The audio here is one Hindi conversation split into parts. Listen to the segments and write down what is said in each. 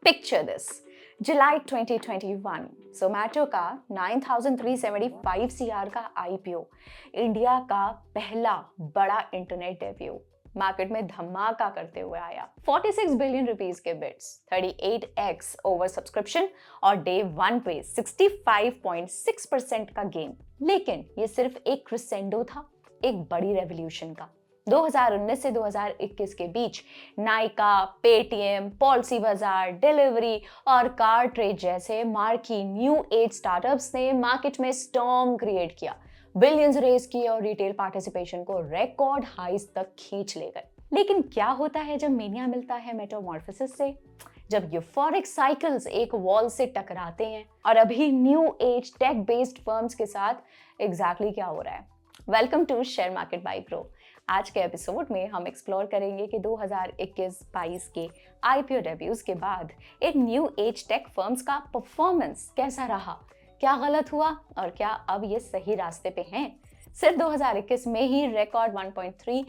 पिक्चर दिस, जुलाई 2021 जोमैटो का 9375 सीआर का आईपीओ, इंडिया का पहला बड़ा इंटरनेट डेब्यू, मार्केट में धमाका करते हुए आया। 46 बिलियन रुपीस के बिट्स, 38x ओवर सब्सक्रिप्शन और डे वन पे 65.6% का गेन। लेकिन ये सिर्फ एक क्रिसेंडो था, एक बड़ी रेवोल्यूशन का। 2019 से 2021 के बीच नायका, पेटीएम, पॉलिसी बाजार, डिलीवरी और कार ट्रेड जैसे मार्की न्यू एज स्टार्टअप्स ने मार्केट में स्टॉर्म क्रिएट किया, बिलियंस रेज किए और रिटेल पार्टिसिपेशन को रिकॉर्ड हाइज तक खींच ले गए। लेकिन क्या होता है जब मेनिया मिलता है मेटामॉर्फोसिस से? जब यूफोरिक साइकिल्स एक वॉल से टकराते हैं। और अभी new age tech based firms के साथ एग्जैक्टली क्या हो रहा है? Welcome to share market by pro. आज के एपिसोड में हम एक्सप्लोर करेंगे कि 2021-22 के आईपीओ डेब्यूज के बाद एक न्यू एज टेक फर्म्स का परफॉर्मेंस कैसा रहा, क्या गलत हुआ और क्या अब ये सही रास्ते पे हैं। सिर्फ 2021 में ही रिकॉर्ड 1.3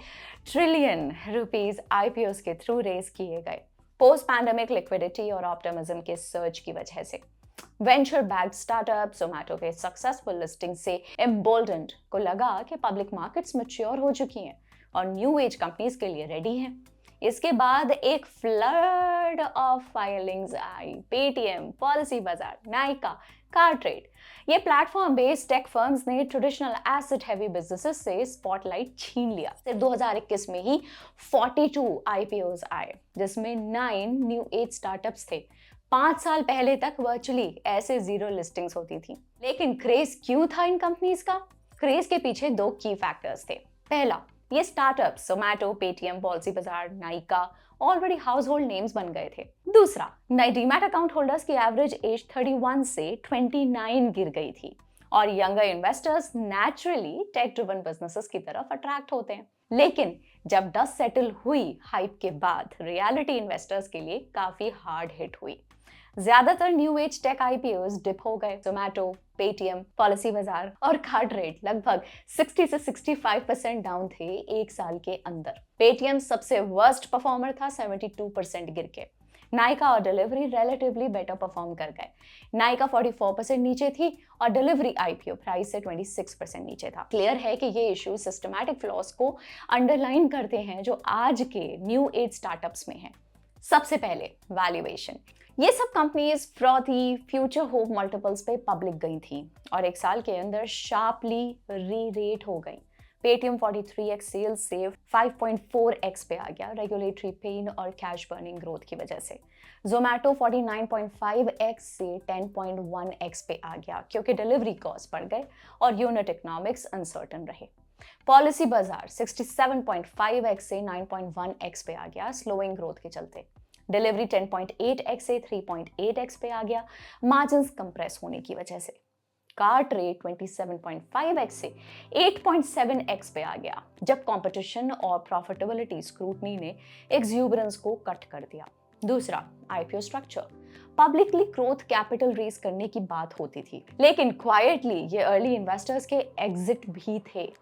ट्रिलियन रुपीस आईपीओस के थ्रू रेज किए गए, पोस्ट पैंडेमिक लिक्विडिटी और ऑप्टिमिज्म के सर्ज की वजह से। वेंचर बैक्ड स्टार्टअप जोमैटो के सक्सेसफुल लिस्टिंग से एम्बोल्डेंड को लगा कि पब्लिक मार्केट्स मैच्योर हो चुकी हैं और न्यू एज कंपनीज के लिए रेडी हैं। इसके बाद एक flood of filings I. Paytm, Policybazaar, Nykaa, car trade, ये प्लेटफॉर्म बेस्ड टेक फर्म्स ने ट्रेडिशनल एसेट हैवी बिजनेसेस से स्पॉटलाइट छीन लिया। सिर्फ 2021 में ही 42 आईपीओज आए, जिसमें 9 न्यू एज स्टार्टअप्स थे। 5 साल पहले तक वर्चुअली ऐसे 0 लिस्टिंग्स होती थी। लेकिन क्रेज क्यों था इन कंपनीज का? क्रेज के पीछे 2 की फैक्टर्स थे। पहला, ये startups Zomato, Paytm, Policybazaar, Nykaa already household names बन गए थे। दूसरा, नए डीमैट अकाउंट होल्डर्स की एवरेज एज 31 से 29 गिर गई थी और younger investors naturally tech driven businesses की तरफ अट्रैक्ट होते हैं। लेकिन जब डस्ट सेटल हुई हाइप के बाद, रियलिटी इन्वेस्टर्स के लिए काफी हार्ड हिट हुई। ज्यादातर new age tech IPOs dip हो गए। जोमैटो, पेटीएम, पॉलिसी बाजार और कार्ड रेट लगभग 60 से 65% डाउन थे एक साल के अंदर। पेटीएम सबसे वर्स्ट परफॉर्मर था, 72% गिर के। नायका और डिलीवरी रिलेटिवली बेटर परफॉर्म कर गए। नायका 44% नीचे थी और डिलीवरी आईपीओ प्राइस से 26% नीचे था। क्लियर है कि ये इश्यू सिस्टमैटिक फ्लॉस को अंडरलाइन करते हैं जो आज के न्यू एज स्टार्टअप्स में हैं। सबसे पहले वैल्यूएशन। ये सब companies frothy future hope multiples पे पब्लिक गई थी और एक साल के अंदर शार्पली री रेट हो गई। पेटीएम 43x सेल्स से 5.4x पे आ गया, रेगुलेटरी पेन और कैश बर्निंग ग्रोथ की वजह से। जोमैटो 49.5x से 10.1x पे आ गया क्योंकि डिलीवरी कॉस्ट बढ़ गए और यूनिट इकोनॉमिक्स अनसर्टन रहे। पॉलिसी बाजार 67.5x से 9.1x पे आ गया, स्लोइंग ग्रोथ के चलते। डिलीवरी 10.8x से 3.8x पे आ गया, मार्जिन्स कंप्रेस होने की वजह से। कार ट्रेड 27.5x से 8.7x पे आ गया जब कंपटीशन और प्रॉफिटेबिलिटी स्क्रूटनी ने एक्सुबरेंस को कट कर दिया। दूसरा, IPO structure. Publicly growth capital raise करने की बात होती थी, लेकिन क्वाइटली ये अर्ली इन्वेस्टर्स के एग्जिट भी थे।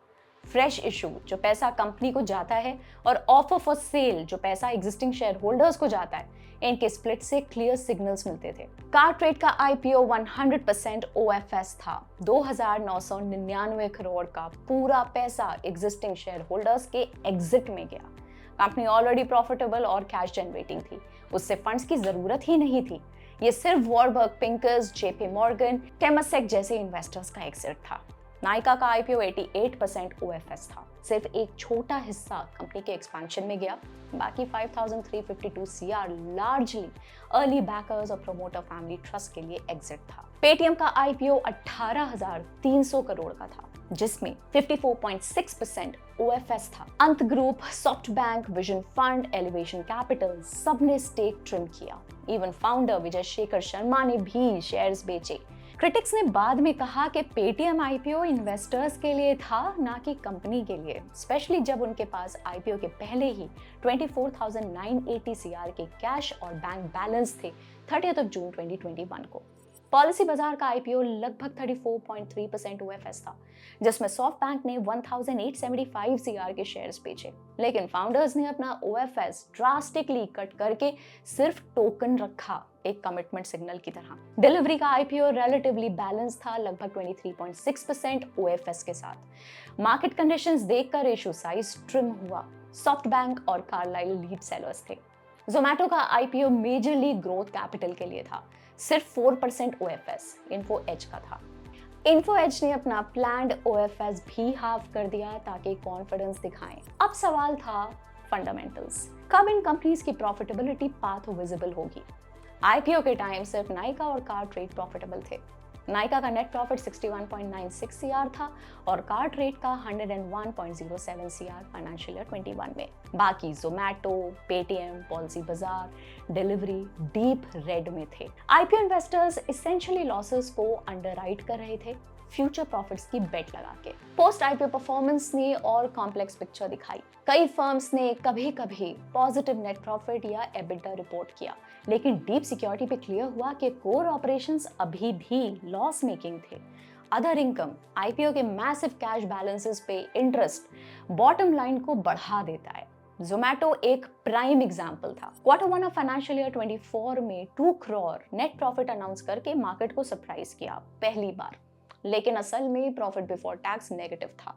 फ्रेश इशू जो पैसा कंपनी को जाता है और ऑफर फॉर सेल जो पैसा एग्जिस्टिंग शेयर होल्डर्स को जाता है, इनके स्प्लिट से क्लियर सिग्नल्स मिलते थे। कार ट्रेड का आईपीओ 100% ओएफएस था। 2999 करोड़ का पूरा पैसा एग्जिस्टिंग शेयर होल्डर्स के एग्जिट में गया। कंपनी ऑलरेडी प्रॉफिटेबल और कैश जनरेटिंग थी, उससे फंड्स की जरूरत ही नहीं थी। ये सिर्फ वॉरबर्ग पिंकर्स, जेपी मॉर्गन, टेमासेक जैसे इन्वेस्टर्स का एग्जिट था। नायका का आईपीओ 88% ओएफएस था। सिर्फ एक छोटा हिस्सा कंपनी के एक्सपेंशन में गया, बाकी 5352 सीआर लार्जली अर्ली बैकर्स और प्रोमोटर फैमिली ट्रस्ट के लिए एग्जिट था। पेटीएम का आईपीओ 18,300 करोड़ का था, जिसमें 54.6% ओएफएस था। अंत group, soft bank, vision fund, elevation capital सबने स्टेक ट्रिम किया। इवन फाउंडर विजय शेखर शर्मा ने भी शेयर्स बेचे। क्रिटिक्स ने बाद में कहा कि पेटीएम आईपीओ इन्वेस्टर्स के लिए था, ना कि कंपनी के लिए, स्पेशली जब उनके पास आईपीओ के पहले ही 24,980 सीआर के कैश और बैंक बैलेंस थे 30 जून 2021 को। पॉलिसी बाजार का आईपीओ लगभग 34.3% ओएफएस था, जिसमें सॉफ्ट बैंक ने 1875 सीआर के शेयर्स बेचे। लेकिन फाउंडर्स ने अपना ओएफएस ड्रास्टिकली कट करके सिर्फ टोकन रखा, एक कमिटमेंट सिग्नल की तरह। डिलीवरी का आईपीओ रिलेटिवली बैलेंस था, लगभग 23.6% ओएफएस के साथ। मार्केट कंडीशंस देखकर इशू साइज ट्रिम हुआ। सॉफ्ट बैंक और कार्लाइल लीड सेलर्स थे। जोमैटो का आईपीओ मेजरली ग्रोथ कैपिटल के लिए था, सिर्फ 4% ओएफएस इन्फो एज का था। इन्फो एज ने अपना प्लान्ड ओएफएस भी हाफ कर दिया ताकि कॉन्फिडेंस दिखाएं। अब सवाल था फंडामेंटल्स, कब इन कंपनीज की प्रॉफिटेबिलिटी पाथ विजिबल होगी। आईपीओ के टाइम सिर्फ नाइका और कार ट्रेड प्रॉफिटेबल थे। नाइका का नेट प्रॉफिट 61.96 सीआर था और कार ट्रेड का 101.07 सीआर फाइनेंशियल ईयर 21 में। बाकी जोमैटो, पेटीएम, पॉलिसी बाजार, डिलीवरी डीप रेड में थे। आईपीओ इन्वेस्टर्स एसेंशियली लॉसेस को अंडरराइट कर रहे थे, फ्यूचर प्रॉफिट्स की बेट लगा के। पोस्ट आईपीओ परफॉर्मेंस ने और कॉम्प्लेक्स पिक्चर दिखाई। कई फर्म्स ने कभी कभी पॉजिटिव नेट प्रॉफिट या एबिटा रिपोर्ट किया, लेकिन डीप सिक्योरिटी पे क्लियर हुआ कि कोर ऑपरेशंस अभी भी लॉस मेकिंग थे। अदर इनकम, आईपीओ के मैसिव कैश बैलेंसेस पे इंटरेस्ट बॉटम लाइन को बढ़ा देता है। जोमैटो एक प्राइम एग्जाम्पल था। Q1 ऑफ फाइनेंशियल ईयर 24 में 2 करोड़ नेट प्रॉफिट अनाउंस करके मार्केट को सरप्राइज किया पहली बार, लेकिन असल में प्रॉफिट बिफोर टैक्स नेगेटिव था।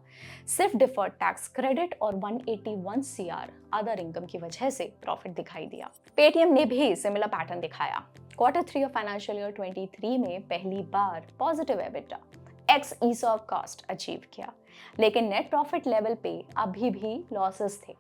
सिर्फ डिफर्ड टैक्स क्रेडिट और 181 सीआर अदर इनकम की वजह से प्रॉफिट दिखाई दिया। पेटीएम ने भी सिमिलर पैटर्न दिखाया। Q3 ऑफ फाइनेंशियल ईयर 23 में पहली बार positive EBITDA ex ESOP cost achieve किया, लेकिन नेट प्रॉफिट लेवल पे अभी भी लॉसेस थे।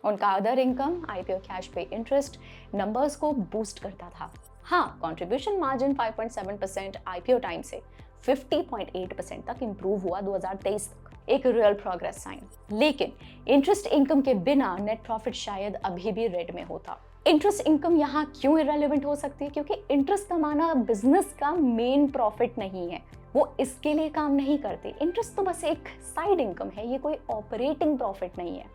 उनका अदर इनकम, आईपीओ कैश पे इंटरेस्ट नंबर्स को बूस्ट करता था। हाँ, कंट्रीब्यूशन मार्जिन 5.7% आईपीओ टाइम से 50.8% तक इंप्रूव हुआ 2023 तक, एक रियल प्रोग्रेस साइन। लेकिन इंटरेस्ट इनकम के बिना नेट प्रॉफिट शायद अभी भी रेड में होता। इंटरेस्ट इनकम यहाँ क्यों इरेलेवेंट हो सकती है? क्योंकि इंटरेस्ट कमाना बिजनेस का मेन प्रॉफिट नहीं है, वो इसके लिए काम नहीं करते। इंटरेस्ट तो बस एक साइड इनकम है, ये कोई ऑपरेटिंग प्रॉफिट नहीं है।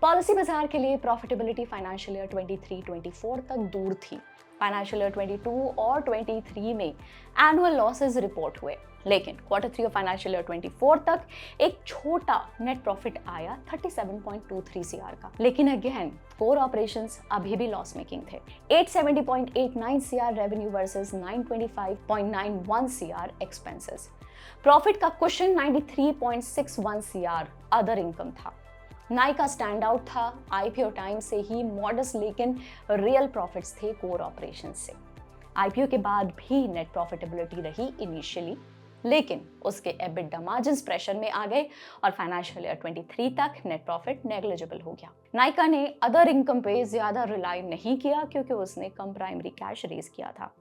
पॉलिसी बाजार के लिए प्रॉफिटेबिलिटी फाइनेंशियल ईयर 23-24 तक दूर थी। फाइनेंशियल ईयर 22 और 23 में एनुअल लॉसेस रिपोर्ट हुए, लेकिन Q3 ऑफ फाइनेंशियल ईयर 24 तक एक छोटा नेट प्रॉफिट आया 37.23 सीआर का। लेकिन अगेन कोर ऑपरेशंस अभी भी लॉस मेकिंग थे। 870.89 CR revenue versus 925.91 CR expenses. Profit का क्वेश्चन 93.61 सीआर अदर इनकम था। नाइका स्टैंड आउट था। आईपीओ टाइम से ही मॉडस्ट लेकिन रियल प्रॉफिट्स थे कोर ऑपरेशंस से। आईपीओ के बाद भी नेट प्रॉफिटेबिलिटी रही इनिशियली, लेकिन उसके एबिटा मार्जिन्स प्रेशर में आ गए और फाइनेंशियल ईयर 23 तक नेट प्रॉफिट नेग्लिजिबल हो गया। नाइका ने अदर इनकम पे ज्यादा रिलाई नहीं किया क्योंकि उसने कम प्राइमरी कैश रेज किया था।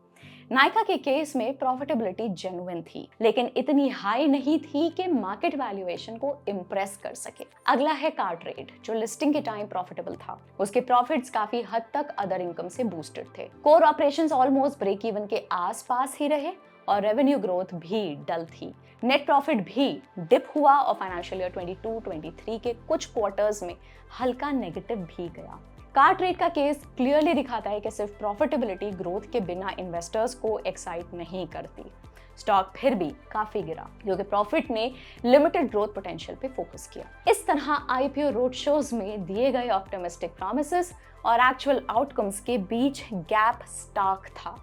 नाइका के केस में प्रॉफिटेबिलिटी जेन्युइन थी, लेकिन इतनी हाई नहीं थी कि मार्केट वैल्यूएशन को इम्प्रेस कर सके। अगला है कार ट्रेड, जो लिस्टिंग के टाइम प्रॉफिटेबल था। उसके प्रॉफिट्स काफी हद तक अदर इनकम से बूस्टेड थे। Core operations almost break even के आसपास ही रहे और रेवेन्यू ग्रोथ भी डल थी। नेट प्रॉफिट भी डिप हुआ और फाइनेंशियल ईयर 22-23 के कुछ क्वार्टर्स में हल्का नेगेटिव भी गया। कार ट्रेड का केस क्लियरली दिखाता है कि सिर्फ प्रॉफिटेबिलिटी ग्रोथ के बिना इन्वेस्टर्स को एक्साइट नहीं करती। स्टॉक फिर भी काफी गिरा क्योंकि प्रॉफिट ने लिमिटेड ग्रोथ पोटेंशियल पे फोकस किया। इस तरह आईपीओ रोड शोज में दिए गए ऑप्टिमिस्टिक प्रॉमिसेस और एक्चुअल आउटकम्स के बीच गैप स्टार्क था।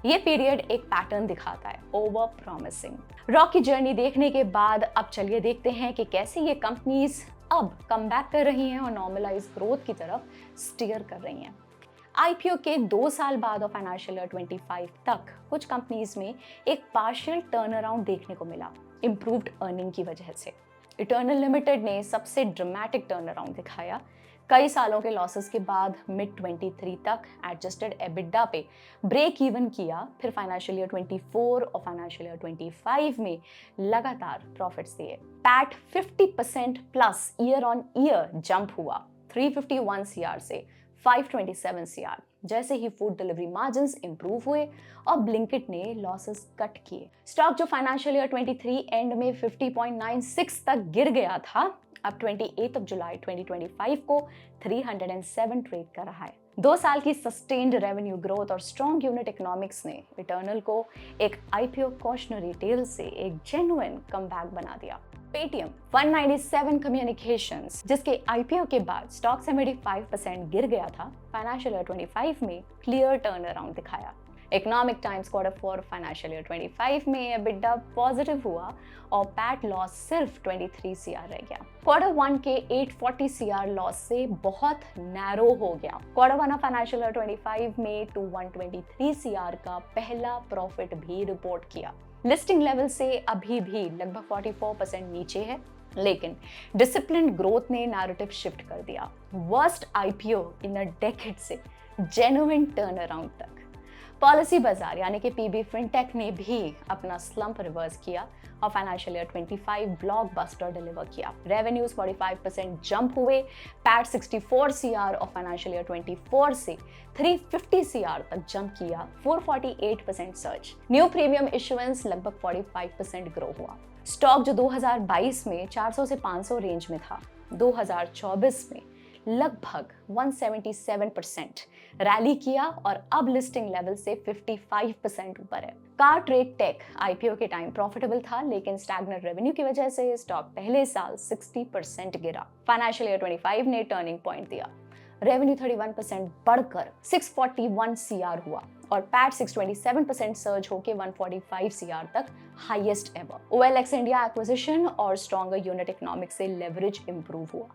ये पीरियड एक पैटर्न दिखाता है, ओवर प्रॉमिसिंग। रॉक की जर्नी देखने के बाद अब चलिए देखते हैं कि कैसे ये कंपनीज अब कम बैक कर रही हैं और नॉर्मलाइज ग्रोथ की तरफ स्टीयर कर रही हैं। आईपीओ के 2 साल बाद और फाइनेंशियल ईयर 25 तक कुछ कंपनीज में एक पार्शियल टर्न अराउंड देखने को मिला, इंप्रूव्ड अर्निंग की वजह से। इटर्नल लिमिटेड ने सबसे ड्रामेटिक टर्न अराउंड दिखाया। कई सालों के लॉसेस के बाद मिड 23 तक एडजस्टेड एबिटा पे ब्रेक इवन किया, फिर फाइनेंशियल ईयर 24 और फाइनेंशियल ईयर 25 में लगातार प्रॉफिट्स दिए। PAT 50% plus year on year jump हुआ 351 सीआर से 527 सीआर, जैसे ही फूड डिलीवरी मार्जिन्स इंप्रूव हुए और ब्लिंकिट ने लॉसेस कट किए। स्टॉक जो फाइनेंशियल ईयर 23 एंड में 50.96 तक गिर गया था, अब 28 जुलाई 2025 को 307 ट्रेड कर रहा है। 2 साल की सस्टेन्ड रेवेन्यू ग्रोथ और स्ट्रॉन्ग यूनिट इकोनॉमिक्स ने इटर्नल को एक आईपीओ कॉशनरी टेल से एक जेन्युइन कमबैक बना दिया। पेटीएम 197 कम्युनिकेशंस, जिसके आईपीओ के बाद स्टॉक 75% गिर गया था, फाइनेंशियल ईयर 25 में क्लियर टर्न अराउंड दिखाया। Economic times Q4 financial year 25 में एबिटा पॉजिटिव हुआ और पैट लॉस सिर्फ 23 सीआर रह गया। Q1 के 840 सीआर लॉस से बहुत नैरो हो गया। Q1 ऑफ फाइनेंशियल ईयर 25 में 123 सीआर का पहला प्रॉफिट भी रिपोर्ट किया। लिस्टिंग लेवल से अभी भी लगभग 44% नीचे है, लेकिन डिसिप्लिन ग्रोथ ने नैरेटिव शिफ्ट कर दिया। Worst IPO in a decade से जेन्युइन टर्न अराउंड तक। पॉलिसी बाजार यानी कि पीबी फिनटेक ने भी अपना स्लंप रिवर्स किया और फाइनेंशियल ईयर 25 ब्लॉकबस्टर डिलीवर किया। रेवेन्यूज 45% जंप हुए, पैट 64 सीआर और फाइनेंशियल ईयर 24 से 350 सीआर तक जंप किया, 448% सर्ज। न्यू प्रीमियम इशुएंस लगभग 45% ग्रो हुआ। स्टॉक जो 2022 में 400 से 500 रेंज में था, 2024 में लगभग 177% रैली किया और अब लिस्टिंग लेवल से 55% ऊपर है। Cartrade टेक आईपीओ के टाइम प्रॉफिटेबल था, लेकिन स्टैग्नेंट रेवेन्यू की वजह से स्टॉक पहले साल 60% गिरा। फाइनेंशियल ईयर 25 ने टर्निंग पॉइंट दिया। रेवेन्यू 31% बढ़कर 641 सीआर हुआ और पैट 627% सर्ज होकर 145 सीआर तक, highest ever. OLX India acquisition और स्ट्रॉन्गर यूनिट इकोनॉमिक्स से लेवरेज इंप्रूव हुआ।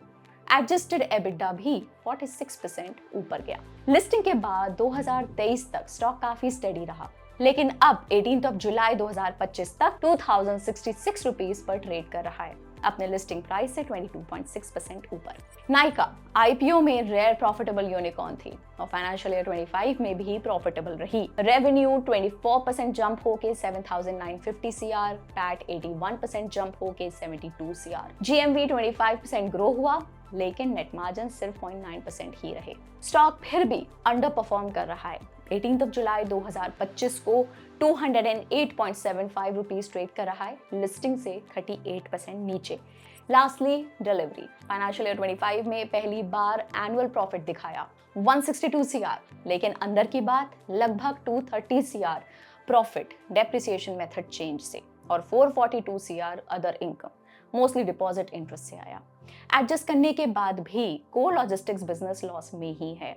एडजस्टेड एबिटा भी 46% ऊपर गया। लिस्टिंग के बाद 2023 तक स्टॉक काफी स्टेडी रहा, लेकिन अब 18 जुलाई 2025 तक 2066 रुपीस पर ट्रेड कर रहा है, अपने लिस्टिंग प्राइस से 22.6% ऊपर। नाइका आईपीओ में रेयर प्रॉफिटेबल यूनिकॉर्न थी और फाइनेंशियल ईयर 25 में भी प्रॉफिटेबल रही। रेवेन्यू 24% जंप होके 7,950 सीआर, पैट 81% जंप होके 72 सीआर। जीएमवी 25% ग्रो हुआ, लेकिन नेट मार्जिन सिर्फ 0.9% ही रहे। स्टॉक फिर भी अंडर परफॉर्म कर रहा है। 18 जुलाई 2025 को 208.75 रुपीस ट्रेड कर रहा है, लिस्टिंग से 38% नीचे। लास्टली डिलीवरी फाइनेंशियल ईयर 25 में पहली बार एनुअल प्रॉफिट दिखाया, 162 सीआर, लेकिन अंदर की बात लगभग 230 CR profit depreciation method change से और 442 CR other income, mostly deposit interest से आया। एडजस्ट करने के बाद भी कोर लॉजिस्टिक्स बिजनेस लॉस में ही है।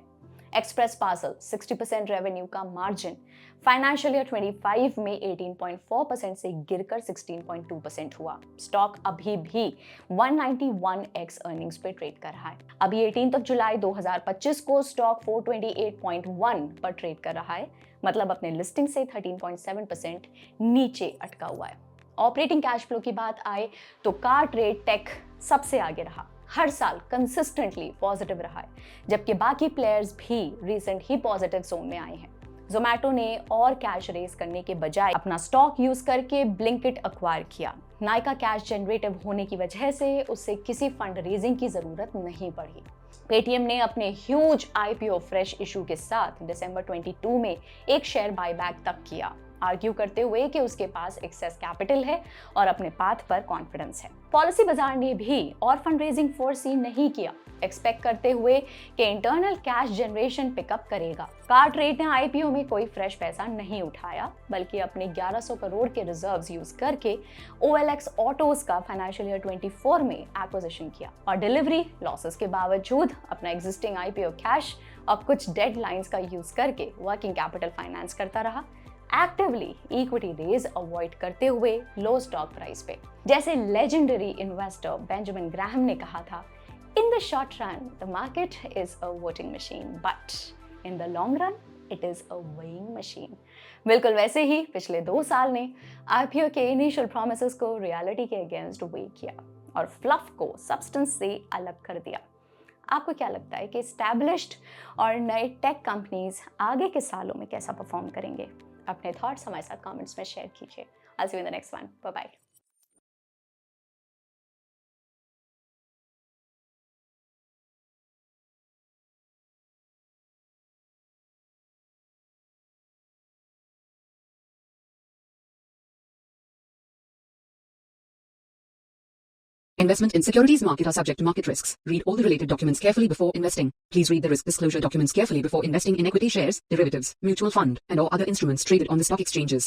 एक्सप्रेस पार्सल 60% रेवेन्यू का मार्जिन फाइनेंशियल ईयर 25 में 18.4% से गिरकर 16.2% हुआ। स्टॉक अभी भी 191x अर्निंग्स पे ट्रेड कर रहा है। अभी 18 जुलाई 2025 को स्टॉक 428.1 पर ट्रेड कर रहा है, मतलब अपने लिस्टिंग से 13.7% नीचे अटका हुआ है। ऑपरेटिंग कैश फ्लो की बात आए तो Cartrade टेक सबसे आगे रहा, हर साल कंसिस्टेंटली पॉजिटिव रहा है, जबकि बाकी प्लेयर्स भी रिसेंट ही पॉजिटिव जोन में आए हैं। जोमैटो ने और कैश रेज करने के बजाय अपना स्टॉक यूज करके ब्लिंकिट एक्वायर किया। नाइका कैश जनरेटिव होने की वजह से उससे किसी फंड रेजिंग की जरूरत नहीं पड़ी। पेटीएम ने अपने ह्यूज आईपीओ फ्रेश इशू के साथ दिसंबर 22 में एक शेयर बायबैक तक किया, आर्ग्यू करते हुए कि उसके पास एक्सेस कैपिटल है और अपने पाथ पर कॉन्फिडेंस है। पॉलिसी बाजार ने भी और फंड रेजिंग फोर्सी नहीं किया, एक्सपेक्ट करते हुए कि इंटरनल कैश जनरेशन पिकअप करेगा। Cartrade ने आईपीओ में कोई फ्रेश पैसा नहीं उठाया, बल्कि अपने 1100 करोड़ के रिजर्व्स यूज करके OLX ऑटोज का फाइनेंशियल ईयर 24 में एक्विजिशन किया और डिलीवरी लॉसेस के बावजूद अपना एग्जिस्टिंग आईपीओ कैश और कुछ डेडलाइंस का यूज करके वर्किंग कैपिटल फाइनेंस करता रहा, एक्टिवली इक्विटी रेज अवॉइड करते हुए लो स्टॉक प्राइस पे। जैसे लेजेंडरी इन्वेस्टर बेंजामिन ग्राहम ने कहा था, in the short run the market is a voting machine, but in the long run it is a weighing machine. बिल्कुल वैसे ही पिछले 2 साल ने आईपीओ के इनिशियल प्रॉमिसेस को रियलिटी के अगेंस्ट वेइ किया और फ्लफ को सब्सटेंस से अलग कर दिया। आपको क्या लगता है कि एस्टैब्लिश्ड और नए टेक कंपनीज आगे के सालों में कैसा परफॉर्म करेंगे? अपने थॉट्स हमारे साथ कमेंट्स में शेयर कीजिए। I'll see you in the next one. Bye bye. Investment in securities market are subject to market risks. Read all the related documents carefully before investing. Please read the risk disclosure documents carefully before investing in equity shares, derivatives, mutual fund, and or other instruments traded on the stock exchanges.